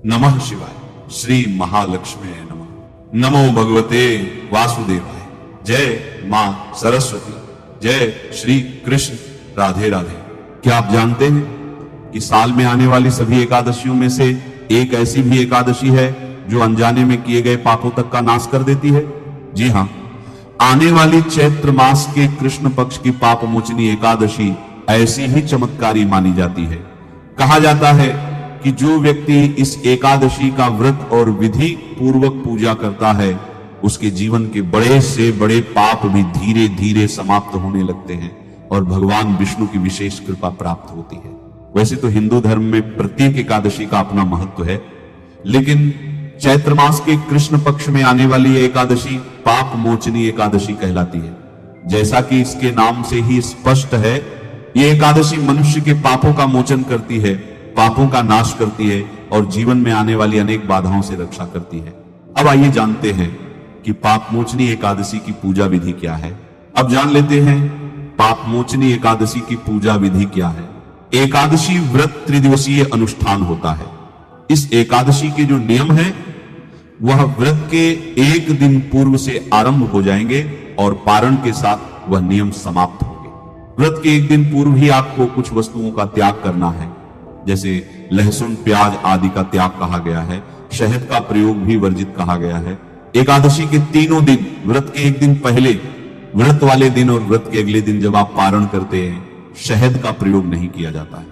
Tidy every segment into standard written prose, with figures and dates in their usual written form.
नमः शिवाय। श्री महालक्ष्मी नमः। नमो भगवते वासुदेवाय। जय मां सरस्वती। जय श्री कृष्ण। राधे राधे। क्या आप जानते हैं कि साल में आने वाली सभी एकादशियों में से एक ऐसी भी एकादशी है जो अनजाने में किए गए पापों तक का नाश कर देती है? जी हां, आने वाली चैत्र मास के कृष्ण पक्ष की पाप मोचनी एकादशी ऐसी ही चमत्कारी मानी जाती है। कहा जाता है कि जो व्यक्ति इस एकादशी का व्रत और विधि पूर्वक पूजा करता है, उसके जीवन के बड़े से बड़े पाप भी धीरे धीरे समाप्त होने लगते हैं और भगवान विष्णु की विशेष कृपा प्राप्त होती है। वैसे तो हिंदू धर्म में प्रत्येक एकादशी का अपना महत्व है, लेकिन चैत्र मास के कृष्ण पक्ष में आने वाली एकादशी पाप मोचनी एकादशी कहलाती है। जैसा कि इसके नाम से ही स्पष्ट है, ये एकादशी मनुष्य के पापों का मोचन करती है, पापों का नाश करती है और जीवन में आने वाली अनेक बाधाओं से रक्षा करती है। अब आइए जानते हैं कि पाप मोचनी एकादशी की पूजा विधि क्या है। अब जान लेते हैं पाप मोचनी एकादशी की पूजा विधि क्या है। एकादशी व्रत त्रिदिवसीय अनुष्ठान होता है। इस एकादशी के जो नियम है वह व्रत के एक दिन पूर्व से आरंभ हो जाएंगे और पारण के साथ वह नियम समाप्त होंगे। व्रत के एक दिन पूर्व ही आपको कुछ वस्तुओं का त्याग करना है, जैसे लहसुन प्याज आदि का त्याग कहा गया है। शहद का प्रयोग भी वर्जित कहा गया है। एकादशी के तीनों दिन, व्रत के एक दिन पहले, व्रत वाले दिन और व्रत के अगले दिन जब आप पारण करते हैं, शहद का प्रयोग नहीं किया जाता है।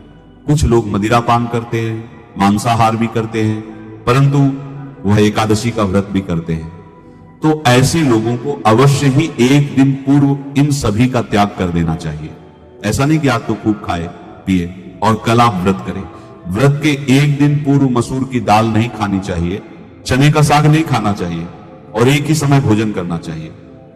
कुछ लोग मदिरा पान करते हैं, मांसाहार भी करते हैं, परंतु वह एकादशी का व्रत भी करते हैं। तो ऐसे लोगों को अवश्य ही एक दिन पूर्व इन सभी का त्याग कर देना चाहिए। ऐसा नहीं कि आज तो खूब खाए पिए और कल आप व्रत करें। व्रत के एक दिन पूर्व मसूर की दाल नहीं खानी चाहिए, चने का साग नहीं खाना चाहिए और एक ही समय भोजन करना चाहिए।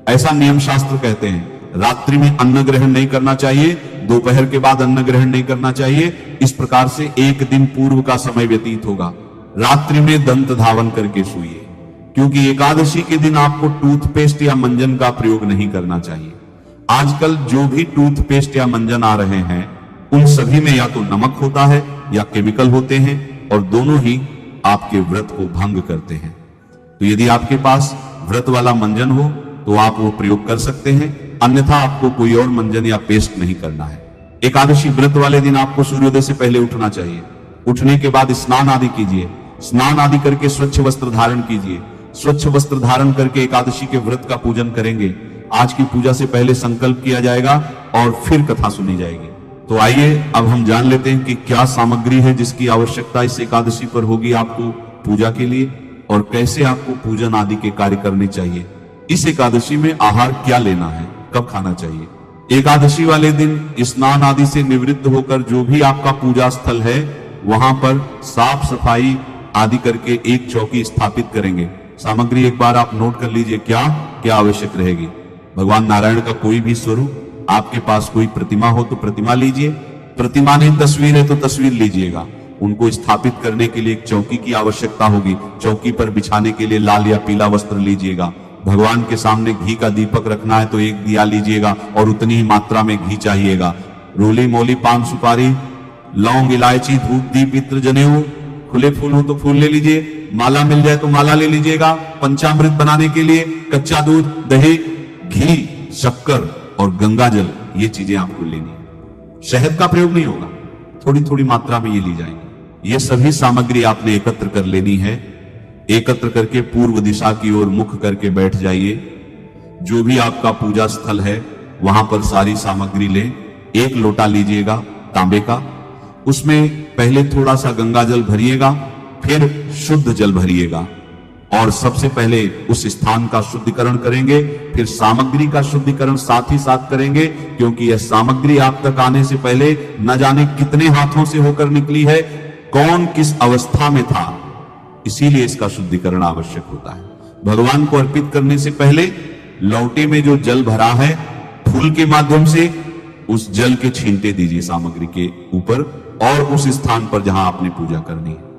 ऐसा नियम शास्त्र कहते हैं। रात्रि में अन्न ग्रहण नहीं करना चाहिए, दोपहर के बाद अन्न ग्रहण नहीं करना चाहिए। इस प्रकार से एक दिन पूर्व का समय व्यतीत होगा। रात्रि में दंत धावन करके सोइए, क्योंकि एकादशी के दिन आपको टूथपेस्ट या मंजन का प्रयोग नहीं करना चाहिए। आजकल जो भी टूथपेस्ट या मंजन आ रहे हैं, उन सभी में या तो नमक होता है या केमिकल होते हैं और दोनों ही आपके व्रत को भंग करते हैं। तो यदि आपके पास व्रत वाला मंजन हो तो आप वो प्रयोग कर सकते हैं, अन्यथा आपको कोई और मंजन या पेस्ट नहीं करना है। एकादशी व्रत वाले दिन आपको सूर्योदय से पहले उठना चाहिए। उठने के बाद स्नान आदि कीजिए। स्नान आदि करके स्वच्छ वस्त्र धारण कीजिए। स्वच्छ वस्त्र धारण करके एकादशी के व्रत का पूजन करेंगे। आज की पूजा से पहले संकल्प किया जाएगा और फिर कथा सुनी जाएगी। तो आइए अब हम जान लेते हैं कि क्या सामग्री है जिसकी आवश्यकता इस एकादशी पर होगी आपको पूजा के लिए, और कैसे आपको पूजन आदि के कार्य करने चाहिए। इस एकादशी में आहार क्या लेना है, कब खाना चाहिए। एकादशी वाले दिन स्नान आदि से निवृत्त होकर जो भी आपका पूजा स्थल है वहां पर साफ सफाई आदि करके एक चौकी स्थापित करेंगे। सामग्री एक बार आप नोट कर लीजिए क्या क्या आवश्यक रहेगी। भगवान नारायण का कोई भी स्वरूप, आपके पास कोई प्रतिमा हो तो प्रतिमा लीजिए, प्रतिमा नहीं तस्वीर है तो तस्वीर लीजिएगा। उनको स्थापित करने के लिए एक चौकी की आवश्यकता होगी। चौकी पर बिछाने के लिए लाल या पीला वस्त्र लीजिएगा। भगवान के सामने घी का दीपक रखना है तो एक दिया लीजिएगा और उतनी ही मात्रा में घी चाहिएगा। रोली मोली पान सुपारी लौंग इलायची धूप दीप इत्र जनेऊ, खुले फूल हो तो फूल ले लीजिए, माला मिल जाए तो माला ले लीजिएगा। पंचामृत बनाने के लिए कच्चा दूध, दही, घी, शक्कर और गंगा जल, ये चीजें आपको लेनी है। शहद का प्रयोग नहीं होगा, थोड़ी थोड़ी मात्रा में ये ली जाएंगी। ये सभी सामग्री आपने एकत्र कर लेनी है। एकत्र करके पूर्व दिशा की ओर मुख करके बैठ जाइए। जो भी आपका पूजा स्थल है वहां पर सारी सामग्री लें। एक लोटा लीजिएगा तांबे का, उसमें पहले थोड़ा सा गंगा जल भरिएगा, फिर शुद्ध जल भरिएगा और सबसे पहले उस स्थान का शुद्धिकरण करेंगे, फिर सामग्री का शुद्धिकरण साथ ही साथ करेंगे, क्योंकि यह सामग्री आप तक आने से पहले न जाने कितने हाथों से होकर निकली है, कौन किस अवस्था में था, इसीलिए इसका शुद्धिकरण आवश्यक होता है। भगवान को अर्पित करने से पहले लौटे में जो जल भरा है, फूल के माध्यम से उस जल के छींटे दीजिए सामग्री के ऊपर और उस स्थान पर जहां आपने पूजा करनी है।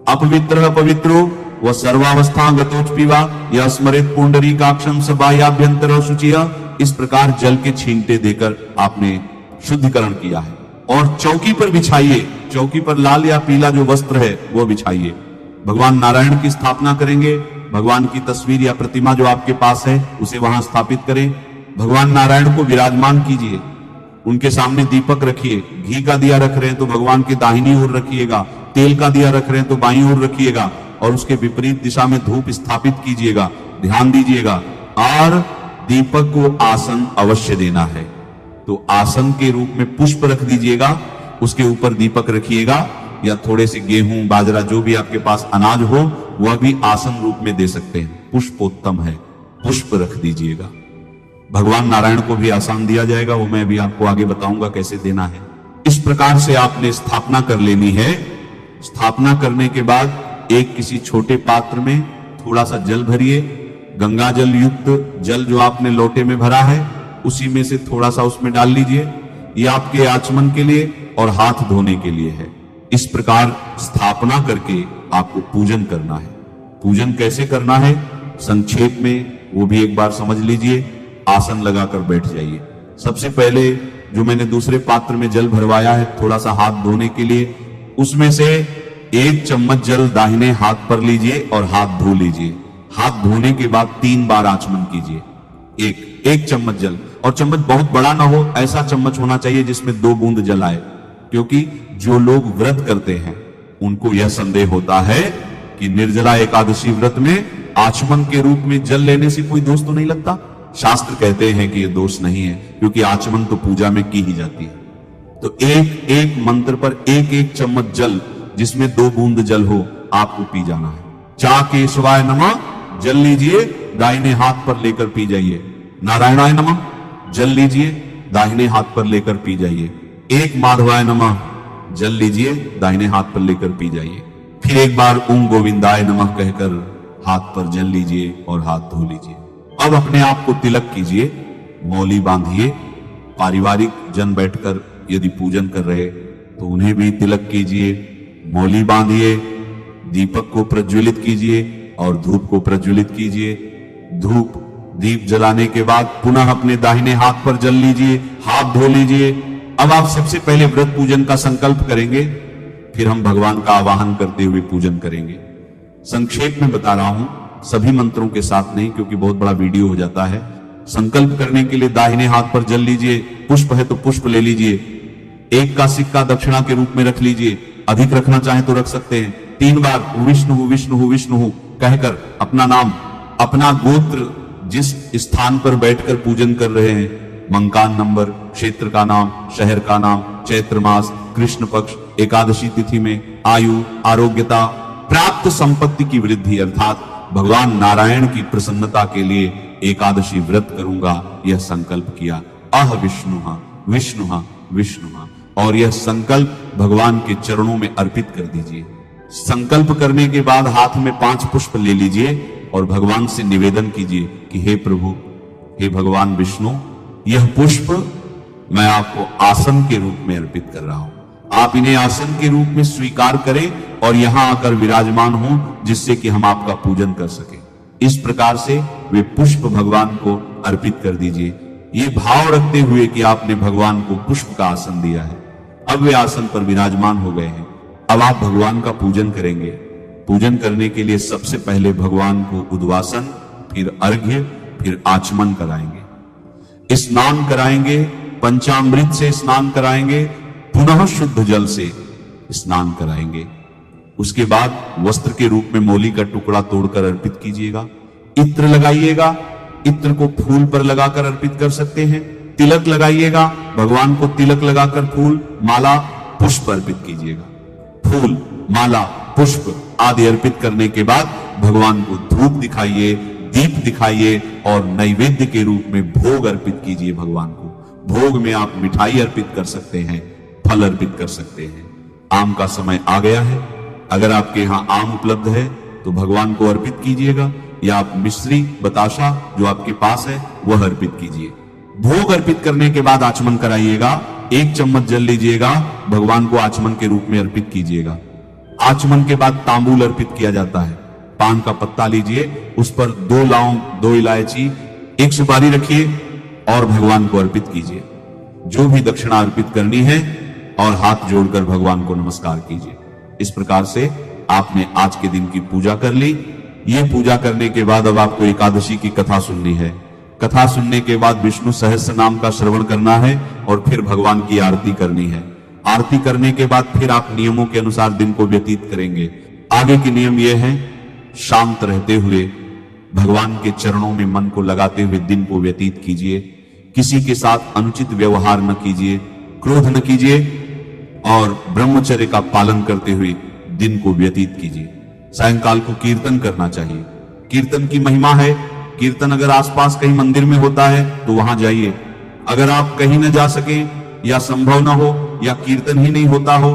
अपवित्र पवित्रो वह सर्वावस्था गतोच पीवा या स्मरित पुंडरीकाक्षम सबाह्याभ्यंतर शुचिया, इस प्रकार जल के छींटे देकर आपने शुद्धिकरण किया है। और चौकी पर बिछाइए, चौकी पर लाल या पीला जो वस्त्र है वो बिछाइए भगवान नारायण की स्थापना करेंगे। भगवान की तस्वीर या प्रतिमा जो आपके पास है उसे वहां स्थापित करें। भगवान नारायण को विराजमान कीजिए, उनके सामने दीपक रखिए। घी का दिया रख रहे हैं तो भगवान की दाहिनी ओर रखिएगा, तेल का दिया रख रहे हैं तो बाईं ओर रखिएगा, और उसके विपरीत दिशा में धूप स्थापित कीजिएगा। ध्यान दीजिएगा, और दीपक को आसन अवश्य देना है, तो आसन के रूप में पुष्प रख दीजिएगा, उसके ऊपर दीपक रखिएगा, या थोड़े से गेहूं बाजरा जो भी आपके पास अनाज हो वह भी आसन रूप में दे सकते हैं। पुष्पोत्तम है, पुष्प रख दीजिएगा। भगवान नारायण को भी आसन दिया जाएगा, वो मैं भी आपको आगे बताऊंगा कैसे देना है। इस प्रकार से आपने स्थापना कर लेनी है। स्थापना करने के बाद एक किसी छोटे पात्र में थोड़ा सा जल भरिए। गंगा जल युक्त जल जो आपने लोटे में भरा है उसी में से थोड़ा सा उसमें डाल लीजिए। ये आपके आचमन के लिए और हाथ धोने के लिए है। इस प्रकार स्थापना करके आपको पूजन करना है। पूजन कैसे करना है संक्षेप में वो भी एक बार समझ लीजिए। आसन लगाकर बैठ जाइए। सबसे पहले जो मैंने दूसरे पात्र में जल भरवाया है थोड़ा सा हाथ धोने के लिए, उसमें से 1 चम्मच जल दाहिने हाथ पर लीजिए और हाथ धो लीजिए। हाथ धोने के बाद 3 बार आचमन कीजिए। एक चम्मच जल, और चम्मच बहुत बड़ा ना हो, ऐसा चम्मच होना चाहिए जिसमें 2 बूंद जल आए, क्योंकि जो लोग व्रत करते हैं उनको यह संदेह होता है कि निर्जला एकादशी व्रत में आचमन के रूप में जल लेने से कोई दोष तो नहीं लगता। शास्त्र कहते हैं कि यह दोष नहीं है, क्योंकि आचमन तो पूजा में की ही जाती है। तो एक एक मंत्र पर 1-1 चम्मच जल, जिसमें 2 बूंद जल हो, आपको पी जाना है। चा केशवाय नमः जल लीजिए, दाहिने हाथ पर लेकर पी जाइए। नारायणाय नमः जल लीजिए, दाहिने हाथ पर लेकर पी जाइए। 1 माधवाय नमः जल लीजिए, दाहिने हाथ पर लेकर पी जाइए। फिर एक बार ओम गोविंदाय नमः कहकर हाथ पर जल लीजिए और हाथ धो लीजिए। अब अपने आप को तिलक कीजिए, मौली बांधिए। पारिवारिक जन बैठकर यदि पूजन कर रहे तो उन्हें भी तिलक कीजिए, मौली बांधिए, दीपक को प्रज्वलित कीजिए और धूप को प्रज्वलित कीजिए। धूप दीप जलाने के बाद पुनः अपने दाहिने हाथ पर जल लीजिए, हाथ धो लीजिए। अब आप सबसे पहले व्रत पूजन का संकल्प करेंगे, फिर हम भगवान का आवाहन करते हुए पूजन करेंगे। संक्षेप में बता रहा हूं, सभी मंत्रों के साथ नहीं, क्योंकि बहुत बड़ा वीडियो हो जाता है। संकल्प करने के लिए दाहिने हाथ पर जल लीजिए, पुष्प है तो पुष्प ले लीजिए। 1 का सिक्का दक्षिणा के रूप में रख लीजिए, अधिक रखना चाहे तो रख सकते हैं। 3 बार विष्णु विष्णु विष्णु कहकर अपना नाम, अपना गोत्र, जिस स्थान पर बैठकर पूजन कर रहे हैं, मंकान नंबर, क्षेत्र का नाम, शहर का नाम, चैत्र मास, कृष्ण पक्ष, एकादशी तिथि में, आयु, आरोग्यता, प्राप्त संपत्ति की वृद्धि, अर्थात भगवान नारायण की प्रसन्नता के लिए एकादशी व्रत करूंगा, यह संकल्प किया। अह विष्णुहा विष्णुहा विष्णुहा, और यह संकल्प भगवान के चरणों में अर्पित कर दीजिए। संकल्प करने के बाद हाथ में 5 पुष्प ले लीजिए और भगवान से निवेदन कीजिए कि हे प्रभु, हे भगवान विष्णु, यह पुष्प मैं आपको आसन के रूप में अर्पित कर रहा हूं। आप इन्हें आसन के रूप में स्वीकार करें और यहां आकर विराजमान हो, जिससे कि हम आपका पूजन कर सके। इस प्रकार से वे पुष्प भगवान को अर्पित कर दीजिए, ये भाव रखते हुए कि आपने भगवान को पुष्प का आसन दिया है। अब वे आसन पर विराजमान हो गए हैं। अब आप भगवान का पूजन करेंगे। पूजन करने के लिए सबसे पहले भगवान को उद्वासन, फिर अर्घ्य, फिर आचमन कराएंगे, स्नान कराएंगे, पंचामृत से स्नान कराएंगे, पुनः शुद्ध जल से स्नान कराएंगे। उसके बाद वस्त्र के रूप में मौली का टुकड़ा तोड़कर अर्पित कीजिएगा। इत्र लगाइएगा, इत्र को फूल पर लगाकर अर्पित कर सकते हैं। तिलक लगाइएगा, भगवान को तिलक लगाकर फूल, माला, पुष्प अर्पित कीजिएगा। फूल, माला, पुष्प आदि अर्पित करने के बाद भगवान को धूप दिखाइए, दीप दिखाइए और नैवेद्य के रूप में भोग अर्पित कीजिए भगवान को। भोग में आप मिठाई अर्पित कर सकते हैं, फल अर्पित कर सकते हैं। आम का समय आ गया है, अगर आपके यहाँ आम उपलब्ध है तो भगवान को अर्पित कीजिएगा, या आप मिश्री, बताशा जो आपके पास है वह अर्पित कीजिए। भोग अर्पित करने के बाद आचमन कराइएगा। 1 चम्मच जल लीजिएगा, भगवान को आचमन के रूप में अर्पित कीजिएगा। आचमन के बाद तांबूल अर्पित किया जाता है। पान का पत्ता लीजिए, उस पर 2 लौंग, 2 इलायची, 1 सुपारी रखिए और भगवान को अर्पित कीजिए। जो भी दक्षिणा अर्पित करनी है और हाथ जोड़कर भगवान को नमस्कार कीजिए। इस प्रकार से आपने आज के दिन की पूजा कर ली। ये पूजा करने के बाद अब आपको एकादशी की कथा सुननी है। कथा सुनने के बाद विष्णु सहस्त्र नाम का श्रवण करना है और फिर भगवान की आरती करनी है। आरती करने के बाद फिर आप नियमों के अनुसार दिन को व्यतीत करेंगे। आगे के नियम ये हैं, शांत रहते हुए भगवान के चरणों में मन को लगाते हुए दिन को व्यतीत कीजिए। किसी के साथ अनुचित व्यवहार न कीजिए, क्रोध न कीजिए और ब्रह्मचर्य का पालन करते हुए दिन को व्यतीत कीजिए। सायंकाल को कीर्तन करना चाहिए। कीर्तन की महिमा है। कीर्तन अगर आसपास कहीं मंदिर में होता है तो वहां जाइए। अगर आप कहीं न जा सके या संभव न हो या कीर्तन ही नहीं होता हो,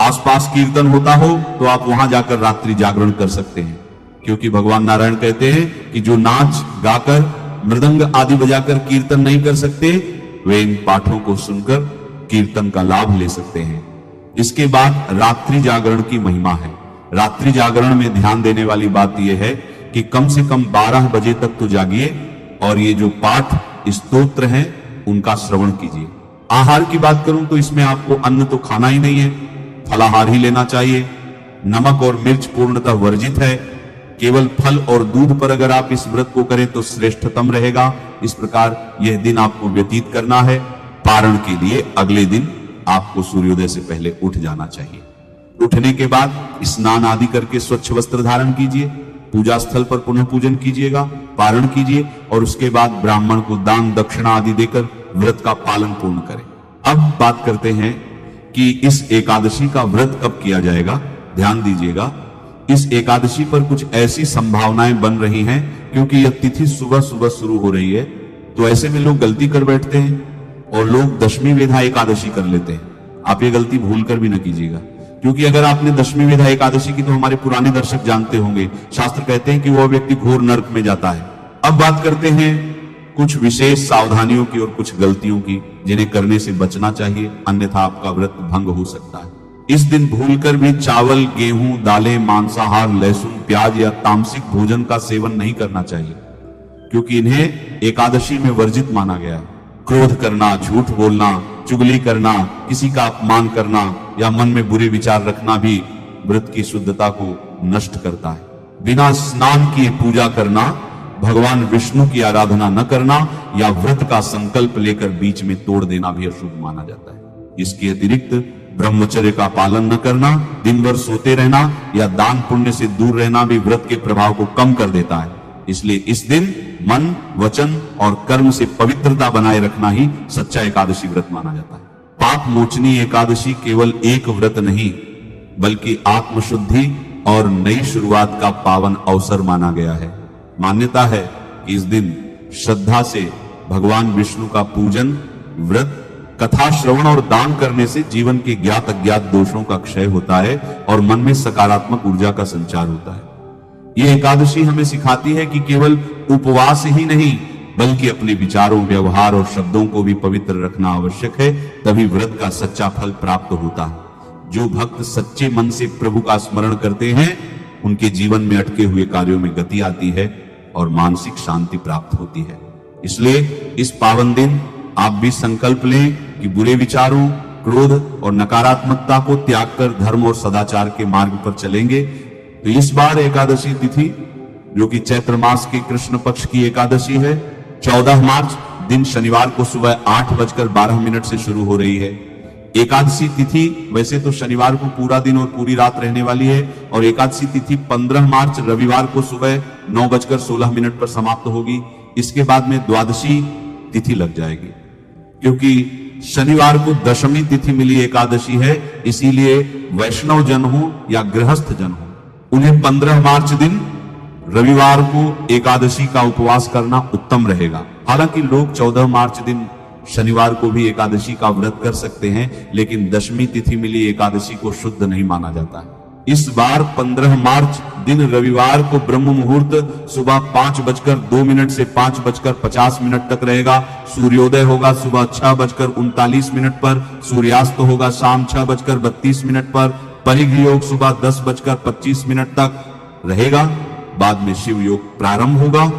आसपास कीर्तन होता हो, तो आप वहां जाकर रात्रि जागरण कर सकते हैं। क्योंकि भगवान नारायण कहते हैं कि जो नाच गाकर मृदंग आदि बजाकर कीर्तन नहीं कर सकते, वे इन पाठों को सुनकर कीर्तन का लाभ ले सकते हैं। इसके बाद रात्रि जागरण की महिमा है। रात्रि जागरण में ध्यान देने वाली बात यह है कि कम से कम 12 बजे तक तो जागिए और ये जो पाठ स्तोत्र हैं उनका श्रवण कीजिए। आहार की बात करूं तो इसमें आपको अन्न तो खाना ही नहीं है, फलाहार ही लेना चाहिए। नमक और मिर्च पूर्णतः वर्जित है। केवल फल और दूध पर अगर आप इस व्रत को करें तो श्रेष्ठतम रहेगा। इस प्रकार यह दिन आपको व्यतीत करना है। पारण के लिए अगले दिन आपको सूर्योदय से पहले उठ जाना चाहिए। उठने के बाद स्नान आदि करके स्वच्छ वस्त्र धारण कीजिए। पूजा स्थल पर पुनः पूजन कीजिएगा, पारण कीजिए और उसके बाद ब्राह्मण को दान दक्षिणा आदि देकर व्रत का पालन पूर्ण करें। अब बात करते हैं कि इस एकादशी का व्रत कब किया जाएगा। ध्यान दीजिएगा, इस एकादशी पर कुछ ऐसी संभावनाएं बन रही हैं, क्योंकि यह तिथि सुबह सुबह शुरू हो रही है, तो ऐसे में लोग गलती कर बैठते हैं और लोग दशमी वेधा एकादशी कर लेते हैं। आप ये गलती भूल कर भी न कीजिएगा, क्योंकि अगर आपने दशमी वेधा एकादशी की तो हमारे पुराने दर्शक जानते होंगे, शास्त्र कहते हैं कि वह व्यक्ति घोर नरक में जाता है। अब बात करते हैं कुछ विशेष सावधानियों की और कुछ गलतियों की, जिन्हें करने से बचना चाहिए, अन्यथा आपका व्रत भंग हो सकता है। इस दिन भूलकर भी चावल, गेहूं, दालें, मांसाहार, लहसुन, प्याज या तामसिक भोजन का सेवन नहीं करना चाहिए, क्योंकि इन्हें एकादशी में वर्जित माना गया है। क्रोध करना, झूठ बोलना, चुगली करना, किसी का अपमान करना या मन में बुरे विचार रखना भी व्रत की शुद्धता को नष्ट करता है। बिना स्नान किए पूजा करना, भगवान विष्णु की आराधना न करना या व्रत का संकल्प लेकर बीच में तोड़ देना भी अशुभ माना जाता है। इसके अतिरिक्त ब्रह्मचर्य का पालन न करना, दिन भर सोते रहना या दान पुण्य से दूर रहना भी व्रत के प्रभाव को कम कर देता है। इसलिए इस दिन मन, वचन और कर्म से पवित्रता बनाए रखना ही सच्चा एकादशी व्रत माना जाता है। पाप मोचनी एकादशी केवल एक व्रत नहीं, बल्कि आत्मशुद्धि और नई शुरुआत का पावन अवसर माना गया है। मान्यता है कि इस दिन श्रद्धा से भगवान विष्णु का पूजन, व्रत, कथा श्रवण और दान करने से जीवन के ज्ञात अज्ञात दोषों का क्षय होता है और मन में सकारात्मक ऊर्जा का संचार होता है। यह एकादशी हमें सिखाती है कि केवल उपवास ही नहीं, बल्कि अपने विचारों, व्यवहार और शब्दों को भी पवित्र रखना आवश्यक है, तभी व्रत का सच्चा फल प्राप्त होता है। जो भक्त सच्चे मन से प्रभु का स्मरण करते हैं, उनके जीवन में अटके हुए कार्यों में गति आती है और मानसिक शांति प्राप्त होती है। इसलिए इस पावन दिन आप भी संकल्प लें कि बुरे विचारों, क्रोध और नकारात्मकता को त्याग कर धर्म और सदाचार के मार्ग पर चलेंगे। तो इस बार एकादशी तिथि, जो कि चैत्र मास के कृष्ण पक्ष की एकादशी है, 14 मार्च दिन शनिवार को सुबह 8:12 से शुरू हो रही है। एकादशी तिथि वैसे तो शनिवार को पूरा दिन और पूरी रात रहने वाली है और एकादशी तिथि 15 मार्च रविवार को सुबह 9:16 पर समाप्त होगी। इसके बाद में द्वादशी तिथि लग जाएगी। क्योंकि शनिवार को दशमी तिथि मिली एकादशी है, इसीलिए वैष्णव जन हो या गृहस्थ जन हो, उन्हें 15 मार्च दिन रविवार को एकादशी का उपवास करना उत्तम रहेगा। हालांकि लोग 14 मार्च दिन शनिवार को भी एकादशी का व्रत कर सकते हैं, लेकिन दशमी तिथि मिली एकादशी को शुद्ध नहीं माना जाता है। इस बार 15 मार्च दिन रविवार को ब्रह्म मुहूर्त सुबह 5:02 से 5:50 तक रहेगा। सूर्योदय होगा सुबह 6:39 पर, सूर्यास्त होगा शाम 6:32 पर, परिघ योग सुबह 10:25 तक रहेगा। बाद में शिव योग प्रारंभ होगा।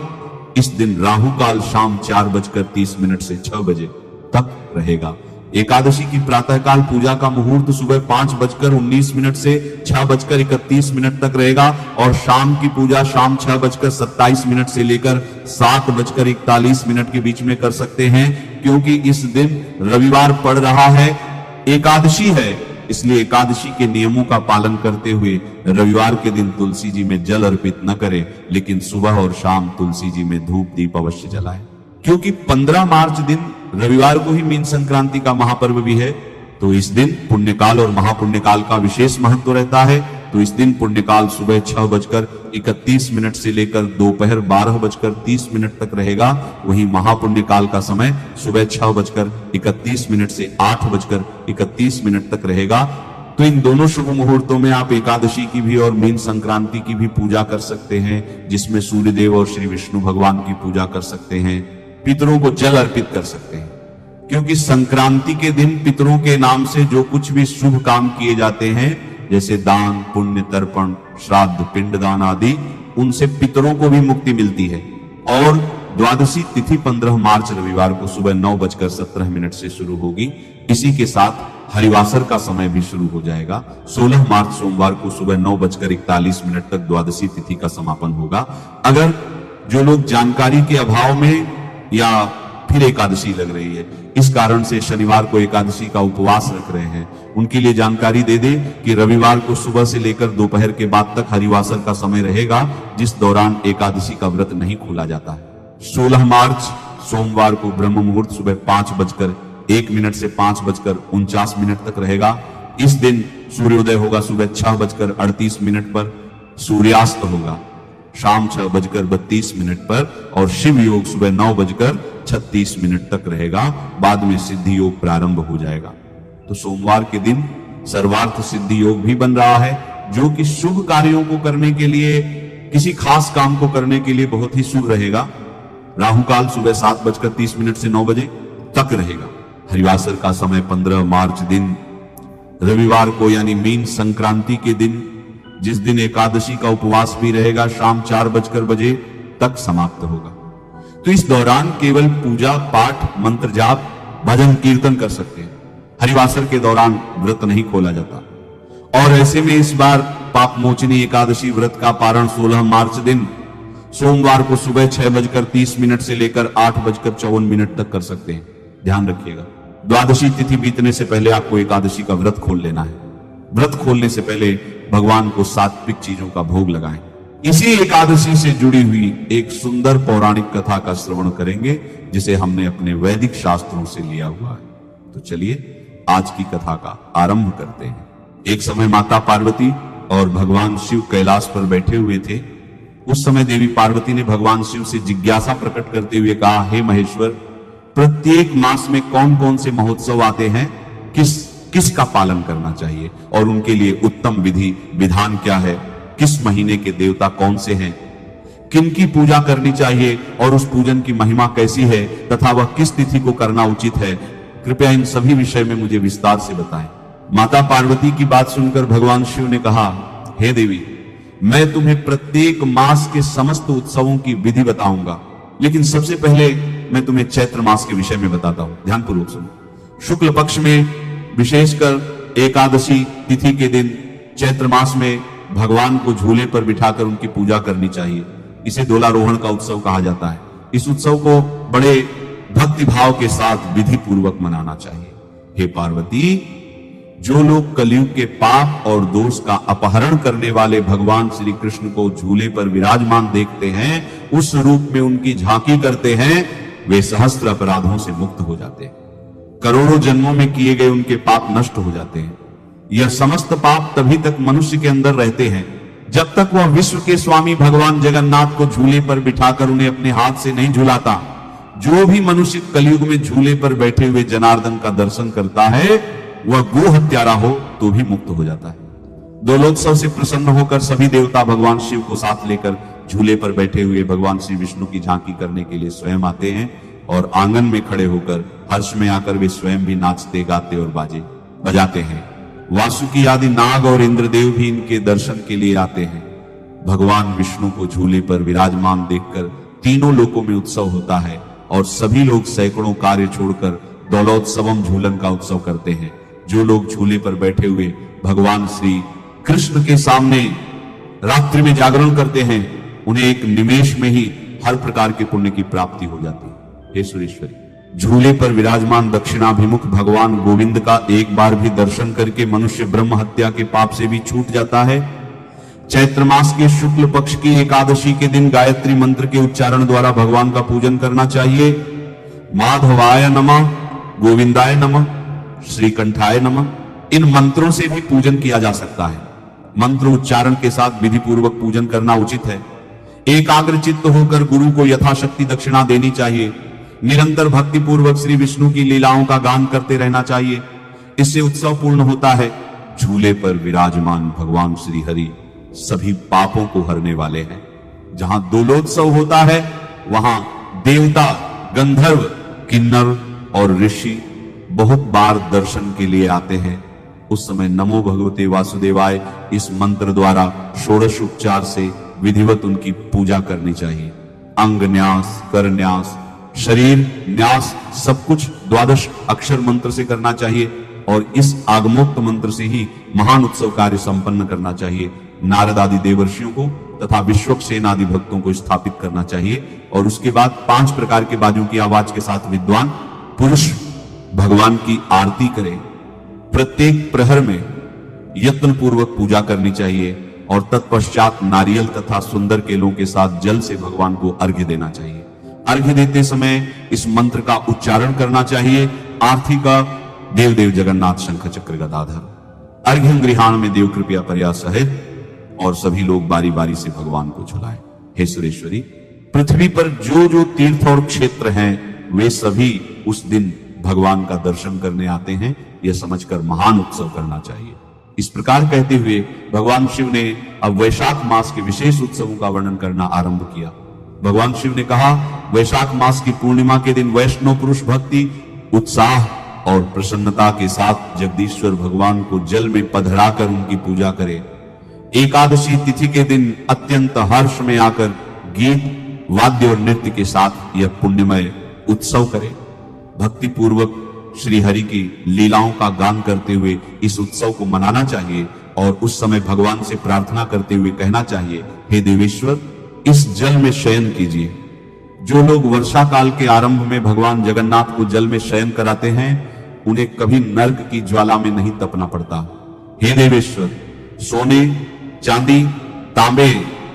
इस दिन राहु काल शाम 4:30 से 6 बजे तक रहेगा। एकादशी की प्रातःकाल पूजा का मुहूर्त सुबह 5:19 से 6:31 तक रहेगा और शाम की पूजा शाम 6:27 से लेकर 7:41 के बीच में कर सकते हैं, क्योंकि इस दिन रविवार पड़ रहा है, एकादशी है। इसलिए एकादशी के नियमों का पालन करते हुए रविवार के दिन तुलसी जी में जल अर्पित न करें, लेकिन सुबह और शाम तुलसी जी में धूप दीप अवश्य जलाएं, क्योंकि 15 मार्च दिन रविवार को ही मीन संक्रांति का महापर्व भी है। तो इस दिन पुण्यकाल और महापुण्यकाल का विशेष महत्व रहता है। तो इस दिन पुण्यकाल सुबह 6:31 से लेकर दोपहर 12:30 तक रहेगा। वहीं महापुण्यकाल का समय सुबह 6:31 से 8:31 तक रहेगा। तो इन दोनों शुभ मुहूर्तों में आप एकादशी की भी और मीन संक्रांति की भी पूजा कर सकते हैं, जिसमें सूर्यदेव और श्री विष्णु भगवान की पूजा कर सकते हैं, पितरों को जल अर्पित कर सकते हैं, क्योंकि संक्रांति के दिन पितरों के नाम से जो कुछ भी शुभ काम किए जाते हैं, जैसे दान पुण्य तर्पण श्राद्ध पिंडदान आदि, उनसे पितरों को भी मुक्ति मिलती है। और द्वादशी तिथि 15 मार्च रविवार को सुबह 9:17 से शुरू होगी। इसी के साथ हरिवासर का समय भी शुरू हो जाएगा। 16 मार्च सोमवार को सुबह 9:41 तक द्वादशी तिथि का समापन होगा। अगर जो लोग जानकारी के अभाव में या फिर एकादशी लग रही है, इस कारण से शनिवार को एकादशी का उपवास रख रहे हैं, उनके लिए जानकारी दे दे कि रविवार को सुबह से लेकर दोपहर के बाद तक हरिवासर का समय रहेगा, जिस दौरान एकादशी का व्रत नहीं खोला जाता है। 16 मार्च सोमवार को ब्रह्म मुहूर्त सुबह 5:01 से 5:49 तक रहेगा। इस दिन सूर्योदय होगा सुबह 6:38 पर, सूर्यास्त होगा शाम 6:32 पर और शिव योग सुबह 9:36 तक रहेगा। बाद में सिद्धि योग प्रारंभ हो जाएगा। तो सोमवार के दिन सर्वार्थ सिद्धि योग भी बन रहा है, जो कि शुभ कार्यों को करने के लिए, किसी खास काम को करने के लिए बहुत ही शुभ रहेगा। राहु काल सुबह 7:30 से 9 बजे तक रहेगा। हरिवासर का समय 15 मार्च दिन रविवार को यानी मीन संक्रांति के दिन, जिस दिन एकादशी का उपवास भी रहेगा, शाम 4 बजे तक समाप्त होगा। तो इस दौरान केवल पूजा पाठ मंत्र जाप भजन कीर्तन कर सकते हैं। हरिवासर के दौरान व्रत नहीं खोला जाता। और ऐसे में इस बार पाप मोचनी एकादशी व्रत का पारण 16 मार्च दिन सोमवार को सुबह 6:30 से लेकर 8:54 तक कर सकते हैं। ध्यान रखिएगा, द्वादशी तिथि बीतने से पहले आपको एकादशी का व्रत खोल लेना है। व्रत खोलने से पहले भगवान को सात्विक चीजों का भोग लगाएं। इसी एकादशी से जुड़ी हुई एक सुंदर पौराणिक कथा का श्रवण करेंगे, जिसे हमने अपने वैदिक शास्त्रों से लिया हुआ है। तो चलिए आज की कथा का आरंभ करते हैं। एक समय माता पार्वती और भगवान शिव कैलाश पर बैठे हुए थे। उस समय देवी पार्वती ने भगवान शिव से जिज्ञासा प्रकट करते हुए कहा, हे महेश्वर, प्रत्येक मास में कौन कौन से महोत्सव आते हैं, किसका पालन करना चाहिए और उनके लिए उत्तम विधि विधान क्या है, किस महीने के देवता कौन से हैं, किनकी पूजा करनी चाहिए और उस पूजन की महिमा कैसी है तथा वह किस तिथि को करना उचित है, कृपया इन सभी विषय में मुझे विस्तार से बताएं। माता पार्वती की बात सुनकर भगवान शिव ने कहा, हे देवी, मैं तुम्हें प्रत्येक मास के समस्त उत्सवों की विधि बताऊंगा, लेकिन सबसे पहले मैं तुम्हें चैत्र मास के विषय में बताता हूं। ध्यानपूर्वक सुनो। शुक्ल पक्ष में विशेषकर एकादशी तिथि के दिन चैत्र मास में भगवान को झूले पर बिठाकर उनकी पूजा करनी चाहिए। इसे दोलारोहण का उत्सव कहा जाता है। इस उत्सव को बड़े भक्ति भाव के साथ विधि पूर्वक मनाना चाहिए। हे पार्वती, जो लोग कलयुग के पाप और दोष का अपहरण करने वाले भगवान श्री कृष्ण को झूले पर विराजमान देखते हैं, उस रूप में उनकी झांकी करते हैं, वे सहस्त्र अपराधों से मुक्त हो जाते हैं। करोड़ों जन्मों में किए गए उनके पाप नष्ट हो जाते हैं। यह समस्त पाप तभी तक मनुष्य के अंदर रहते हैं जब तक वह विश्व के स्वामी भगवान जगन्नाथ को झूले पर बिठाकर उन्हें अपने हाथ से नहीं झुलाता। जो भी मनुष्य कलयुग में झूले पर बैठे हुए जनार्दन का दर्शन करता है, वह गो हत्यारा हो तो भी मुक्त हो जाता है। दोलोत्सव से प्रसन्न होकर सभी देवता भगवान शिव को साथ लेकर झूले पर बैठे हुए भगवान श्री विष्णु की झांकी करने के लिए स्वयं आते हैं और आंगन में खड़े होकर हर्ष में आकर वे स्वयं भी नाचते गाते और बाजे बजाते हैं। वासुकी आदि नाग और इंद्रदेव भी इनके दर्शन के लिए आते हैं। भगवान विष्णु को झूले पर विराजमान देखकर तीनों लोकों में उत्सव होता है और सभी लोग सैकड़ों कार्य छोड़कर दौलोत्सवम झूलन का उत्सव करते हैं। जो लोग झूले पर बैठे हुए भगवान श्री कृष्ण के सामने रात्रि में जागरण करते हैं, उन्हें एक निमेष में ही हर प्रकार के पुण्य की प्राप्ति हो जाती है। हे सुरेश्वरी, झूले पर विराजमान दक्षिणाभिमुख भगवान गोविंद का एक बार भी दर्शन करके मनुष्य ब्रह्म हत्या के पाप से भी छूट जाता है। चैत्र मास के शुक्ल पक्ष की एकादशी के दिन गायत्री मंत्र के उच्चारण द्वारा भगवान का पूजन करना चाहिए। माधवाय नमः, गोविंदाय नमः, श्रीकंठाय नमः, इन मंत्रों से भी पूजन किया जा सकता है। मंत्र उच्चारण के साथ विधि पूर्वक पूजन करना उचित है। एकाग्रचित्त होकर गुरु को यथाशक्ति दक्षिणा देनी चाहिए। निरंतर भक्ति पूर्वक श्री विष्णु की लीलाओं का गान करते रहना चाहिए। इससे उत्सव पूर्ण होता है। झूले पर विराजमान भगवान श्री हरि सभी पापों को हरने वाले हैं। जहां दोलोत्सव होता है वहां देवता, गंधर्व, किन्नर और ऋषि बहुत बार दर्शन के लिए आते हैं। उस समय नमो भगवते वासुदेवाय इस मंत्र द्वारा षोडश उपचार से विधिवत उनकी पूजा करनी चाहिए। अंग न्यास, कर न्यास, शरीर न्यास सब कुछ 12 अक्षर मंत्र से करना चाहिए और इस आगमोक्त मंत्र से ही महान उत्सव कार्य संपन्न करना चाहिए। नारद आदि देवर्षियों को तथा विश्वक्सेन आदि भक्तों को स्थापित करना चाहिए और उसके बाद 5 प्रकार के बाजों की आवाज के साथ विद्वान पुरुष भगवान की आरती करें। प्रत्येक प्रहर में यत्न पूर्वक पूजा करनी चाहिए और तत्पश्चात नारियल तथा सुंदर केलों के साथ जल से भगवान को अर्घ्य देना चाहिए। अर्घ्य देते समय इस मंत्र का उच्चारण करना चाहिए। आरती का देव देव जगन्नाथ शंख चक्र गदाधर। अर्घ्य गृहाण में देव कृपया पर्या सहित और सभी लोग बारी बारी से भगवान को झुलाएं। हे सुरेश्वरी, पृथ्वी पर जो जो तीर्थ और क्षेत्र हैं वे सभी उस दिन भगवान का दर्शन करने आते हैं। यह समझकर महान उत्सव करना चाहिए। इस प्रकार कहते हुए भगवान शिव ने अब वैशाख मास के विशेष उत्सवों का वर्णन करना आरंभ किया। भगवान शिव ने कहा, वैशाख मास की पूर्णिमा के दिन वैष्णव पुरुष भक्ति, उत्साह और प्रसन्नता के साथ जगदीश्वर भगवान को जल में पधराकर उनकी पूजा करे। एकादशी तिथि के दिन अत्यंत हर्ष में आकर गीत, वाद्य और नृत्य के साथ यह पुण्यमय उत्सव करे। भक्ति पूर्वक श्री हरि की लीलाओं का गान करते हुए इस उत्सव को मनाना चाहिए और उस समय भगवान से प्रार्थना करते हुए कहना चाहिए, हे देवेश्वर, इस जल में शयन कीजिए। जो लोग वर्षा काल के आरंभ में भगवान जगन्नाथ को जल में शयन कराते हैं उन्हें कभी नर्क की ज्वाला में नहीं तपना पड़ता। हे देवेश्वर, सोने, चांदी, तांबे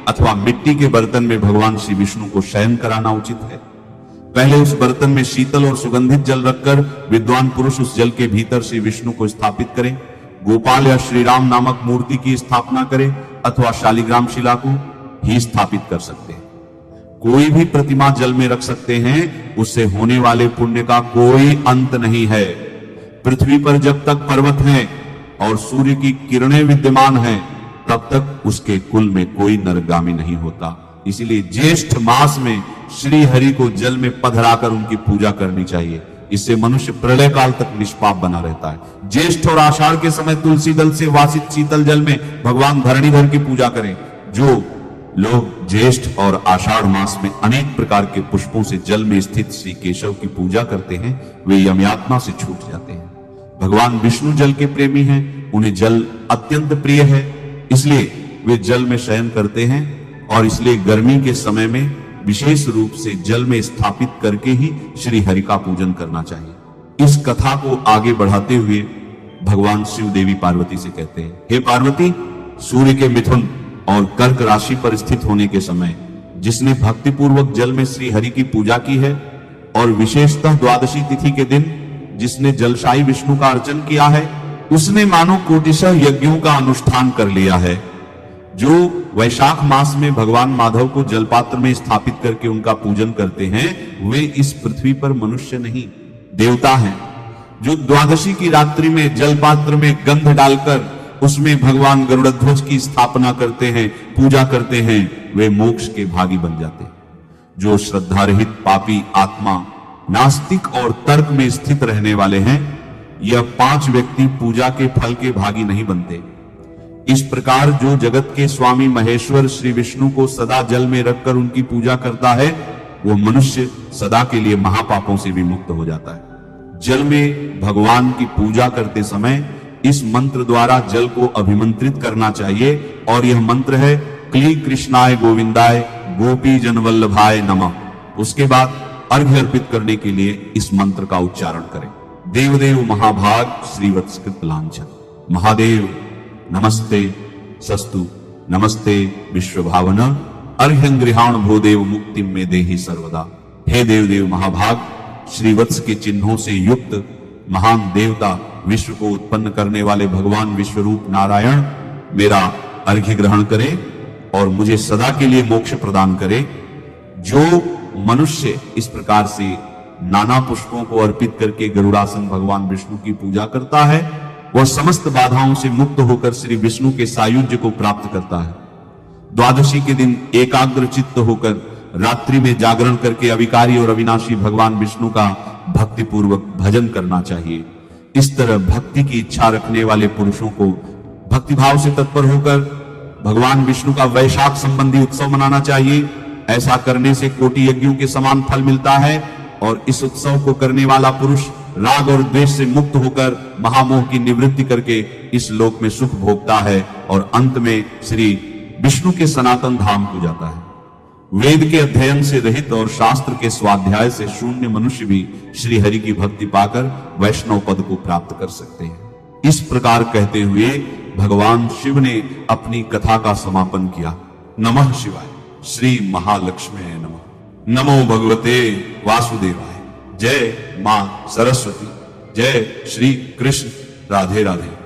अथवा मिट्टी के बर्तन में भगवान श्री विष्णु को शयन कराना उचित है। पहले उस बर्तन में शीतल और सुगंधित जल रखकर विद्वान पुरुष उस जल के भीतर श्री विष्णु को स्थापित करें। गोपाल या श्री राम नामक मूर्ति की स्थापना करें अथवा शालिग्राम शिला को ही स्थापित कर सकते हैं। कोई भी प्रतिमा जल में रख सकते हैं, उससे होने वाले पुण्य का कोई अंत नहीं है। पृथ्वी पर जब तक पर्वत है और सूर्य की किरणें विद्यमान हैं, तब तक उसके कुल में कोई नरगामी नहीं होता। इसीलिए ज्येष्ठ मास में श्री हरि को जल में पधराकर उनकी पूजा करनी चाहिए। इससे मनुष्य प्रलय काल तक निष्पाप बना रहता है। ज्येष्ठ और आषाढ़ के समय तुलसी दल से वासित शीतल जल में भगवान धरणीधर की पूजा करें। जो लोग ज्येष्ठ और आषाढ़ मास में अनेक प्रकार के पुष्पों से जल में स्थित श्री केशव की पूजा करते हैं, वे यमयातना से छूट जाते हैं। भगवान विष्णु जल के प्रेमी हैं, उन्हें जल अत्यंत प्रिय है, इसलिए वे जल में शयन करते हैं और इसलिए गर्मी के समय में विशेष रूप से जल में स्थापित करके ही श्री हरि का पूजन करना चाहिए। इस कथा को आगे बढ़ाते हुए भगवान शिव देवी पार्वती से कहते हैं, हे पार्वती, सूर्य के मिथुन और कर्क राशि पर स्थित होने के समय जिसने भक्ति पूर्वक जल में श्री हरि की पूजा की है और विशेषतः द्वादशी तिथि के दिन जिसने जलशाही विष्णु का अर्चन किया है, उसने मानो कोटिशः यज्ञों का अनुष्ठान कर लिया है। जो वैशाख मास में भगवान माधव को जलपात्र में स्थापित करके उनका पूजन करते हैं, वे इस पृथ्वी पर मनुष्य नहीं देवता हैं। जो द्वादशी की रात्रि में जलपात्र में गंध डालकर उसमें भगवान गरुड़ध्वज की स्थापना करते हैं, पूजा करते हैं, वे मोक्ष के भागी बन जाते हैं। जो श्रद्धारहित पापी आत्मा, नास्तिक और तर्क में स्थित रहने वाले हैं, यह 5 व्यक्ति पूजा के फल के भागी नहीं बनते। इस प्रकार जो जगत के स्वामी महेश्वर श्री विष्णु को सदा जल में रखकर उनकी पूजा करता है, वो मनुष्य सदा के लिए महापापों से भी मुक्त हो जाता है। जल में भगवान की पूजा करते समय इस मंत्र द्वारा जल को अभिमंत्रित करना चाहिए और यह मंत्र है क्ली कृष्णाय गोविंदाय गोपी जन वल्लभाय नमः। उसके बाद अर्घ्य अर्पित करने के लिए इस मंत्र का उच्चारण करें। देवदेव महाभाग श्रीवत्सकृत लांछन। महादेव नमस्ते सस्तु नमस्ते विश्वभावन अर्घ्यं गृहाण भूदेव मुक्ति में देहि सर्वदा। हे देवदेव महाभाग श्रीवत्स के चिन्हों से युक्त महान देवता विश्व को उत्पन्न करने वाले भगवान विश्वरूप नारायण मेरा अर्घ्य ग्रहण करे और मुझे सदा के लिए मोक्ष प्रदान करे। जो मनुष्य इस प्रकार से नाना पुष्पों को अर्पित करके गरुड़ासन भगवान विष्णु की पूजा करता है वह समस्त बाधाओं से मुक्त होकर श्री विष्णु के सायुज्य को प्राप्त करता है। द्वादशी के दिन एकाग्र चित्त होकर रात्रि में जागरण करके अविकारी और अविनाशी भगवान विष्णु का भक्ति पूर्वक भजन करना चाहिए। इस तरह भक्ति की इच्छा रखने वाले पुरुषों को भक्तिभाव से तत्पर होकर भगवान विष्णु का वैशाख संबंधी उत्सव मनाना चाहिए। ऐसा करने से कोटि यज्ञों के समान फल मिलता है और इस उत्सव को करने वाला पुरुष राग और द्वेष से मुक्त होकर महामोह की निवृत्ति करके इस लोक में सुख भोगता है और अंत में श्री विष्णु के सनातन धाम को जाता है। वेद के अध्ययन से रहित और शास्त्र के स्वाध्याय से शून्य मनुष्य भी श्री हरि की भक्ति पाकर वैष्णव पद को प्राप्त कर सकते हैं। इस प्रकार कहते हुए भगवान शिव ने अपनी कथा का समापन किया। नमः शिवाय। श्री महालक्ष्मी नमः। नमो भगवते वासुदेवाय। जय मां सरस्वती। जय श्री कृष्ण। राधे राधे।